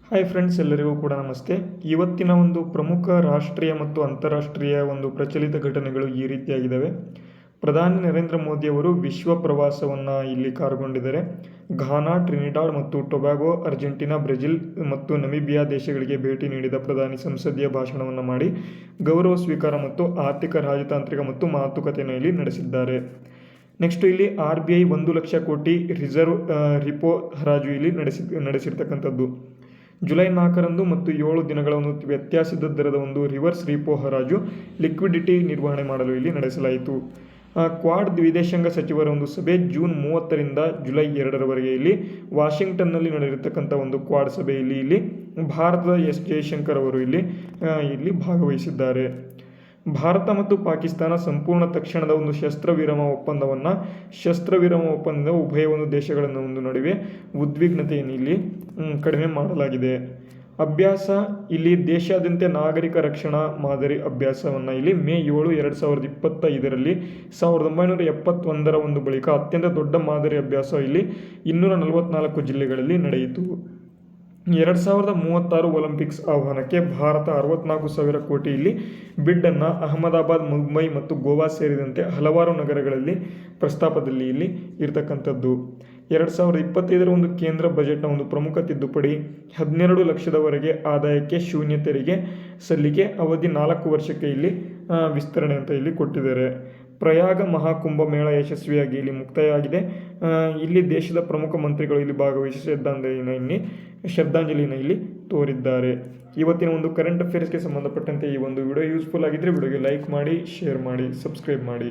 Hi friends, ಎಲ್ಲರಿಗೂ ಕೂಡ ನಮಸ್ತೆ. ಇವತ್ತಿನ ಒಂದು ಪ್ರಮುಖ ರಾಷ್ಟ್ರೀಯ ಮತ್ತು ಅಂತಾರಾಷ್ಟ್ರೀಯ ಒಂದು ಪ್ರಚಲಿತ ಘಟನೆಗಳು ಈ ರೀತಿಯಾಗಿದ್ದಾವೆ. ಪ್ರಧಾನಿ ನರೇಂದ್ರ ಮೋದಿಯವರು ವಿಶ್ವ ಪ್ರವಾಸವನ್ನು ಇಲ್ಲಿ ಕಾರುಗೊಂಡಿದ್ದಾರೆ. ಘಾನಾ, ಟ್ರಿನಿಡಾಡ್ ಮತ್ತು ಟೊಬ್ಯಾಗೊ, ಅರ್ಜೆಂಟೀನಾ, ಬ್ರೆಜಿಲ್ ಮತ್ತು ನಮೀಬಿಯಾ ದೇಶಗಳಿಗೆ ಭೇಟಿ ನೀಡಿದ ಪ್ರಧಾನಿ ಸಂಸದೀಯ ಭಾಷಣವನ್ನು ಮಾಡಿ ಗೌರವ ಸ್ವೀಕಾರ ಮತ್ತು ಆರ್ಥಿಕ, ರಾಜತಾಂತ್ರಿಕ ಮತ್ತು ಮಾತುಕತೆಯನ್ನು ಇಲ್ಲಿ ನಡೆಸಿದ್ದಾರೆ. ನೆಕ್ಸ್ಟ್ ಇಲ್ಲಿ RBI 1,00,000 ಕೋಟಿ ರಿಸರ್ವ್ ರಿಪೋ ಹರಾಜು ಇಲ್ಲಿ ನಡೆಸಿರ್ತಕ್ಕಂಥದ್ದು. ಜುಲೈ 4ರಂದು ಮತ್ತು 7 ದಿನಗಳ ಒಂದು ವ್ಯತ್ಯಾಸದ ದರದ ಒಂದು ರಿವರ್ಸ್ ರಿಪೋ ಹರಾಜು ಲಿಕ್ವಿಡಿಟಿ ನಿರ್ವಹಣೆ ಮಾಡಲು ಇಲ್ಲಿ ನಡೆಸಲಾಯಿತು. ಕ್ವಾಡ್ ವಿದೇಶಾಂಗ ಸಚಿವರ ಒಂದು ಸಭೆ ಜೂನ್ 30ರಿಂದ ಜುಲೈ 2ರವರೆಗೆ ಇಲ್ಲಿ ವಾಷಿಂಗ್ಟನ್ನಲ್ಲಿ ನಡೆದಿರ್ತಕ್ಕಂಥ ಒಂದು ಕ್ವಾಡ್ ಸಭೆಯಲ್ಲಿ ಇಲ್ಲಿ ಭಾರತದ ಎಸ್ ಜಯಶಂಕರ್ ಅವರು ಇಲ್ಲಿ ಭಾಗವಹಿಸಿದ್ದಾರೆ. ಭಾರತ ಮತ್ತು ಪಾಕಿಸ್ತಾನ ಸಂಪೂರ್ಣ ತಕ್ಷಣದ ಒಂದು ಶಸ್ತ್ರವಿರಮ ಒಪ್ಪಂದ ಉಭಯ ಒಂದು ದೇಶಗಳ ಒಂದು ನಡುವೆ ಉದ್ವಿಗ್ನತೆಯನ್ನು ಇಲ್ಲಿ ಕಡಿಮೆ ಮಾಡಲಾಗಿದೆ. ಅಭ್ಯಾಸ ಇಲ್ಲಿ ದೇಶಾದ್ಯಂತ ನಾಗರಿಕ ರಕ್ಷಣಾ ಮಾದರಿ ಅಭ್ಯಾಸವನ್ನು ಇಲ್ಲಿ ಮೇ 7, 2025ರಲ್ಲಿ 1971ರ ಒಂದು ಬಳಿಕ ಅತ್ಯಂತ ದೊಡ್ಡ ಮಾದರಿ ಅಭ್ಯಾಸ ಇಲ್ಲಿ 244 ಜಿಲ್ಲೆಗಳಲ್ಲಿ ನಡೆಯಿತು. 2036 ಒಲಿಂಪಿಕ್ಸ್ ಆಹ್ವಾನಕ್ಕೆ ಭಾರತ 64,000 ಕೋಟಿ ಇಲ್ಲಿ ಬಿಡ್ಡನ್ನು ಅಹಮದಾಬಾದ್, ಮುಂಬೈ ಮತ್ತು ಗೋವಾ ಸೇರಿದಂತೆ ಹಲವಾರು ನಗರಗಳಲ್ಲಿ ಪ್ರಸ್ತಾಪದಲ್ಲಿ ಇಲ್ಲಿ ಇರತಕ್ಕಂಥದ್ದು. 2025ರ ಒಂದು ಕೇಂದ್ರ ಬಜೆಟ್ನ ಒಂದು ಪ್ರಮುಖ ತಿದ್ದುಪಡಿ 12 ಲಕ್ಷದವರೆಗೆ ಆದಾಯಕ್ಕೆ ಶೂನ್ಯ ತೆರಿಗೆ ಸಲ್ಲಿಕೆ ಅವಧಿ 4 ವರ್ಷಕ್ಕೆ ಇಲ್ಲಿ ವಿಸ್ತರಣೆ ಅಂತ ಇಲ್ಲಿ ಕೊಟ್ಟಿದ್ದಾರೆ. ಪ್ರಯಾಗ ಮಹಾಕುಂಭ ಮೇಳ ಯಶಸ್ವಿಯಾಗಿ ಇಲ್ಲಿ ಮುಕ್ತಾಯ ಆಗಿದೆ. ಇಲ್ಲಿ ದೇಶದ ಪ್ರಮುಖ ಮಂತ್ರಿಗಳು ಇಲ್ಲಿ ಭಾಗವಹಿಸಿ ಶ್ರದ್ಧಾಂಜಲಿಯನ್ನು ಇಲ್ಲಿ ತೋರಿದ್ದಾರೆ. ಇವತ್ತಿನ ಒಂದು ಕರೆಂಟ್ ಅಫೇರ್ಸ್ಗೆ ಸಂಬಂಧಪಟ್ಟಂತೆ ಈ ಒಂದು ವಿಡಿಯೋ ಯೂಸ್ಫುಲ್ ಆಗಿದ್ದರೆ ವಿಡಿಯೋಗೆ ಲೈಕ್ ಮಾಡಿ, ಶೇರ್ ಮಾಡಿ, ಸಬ್ಸ್ಕ್ರೈಬ್ ಮಾಡಿ.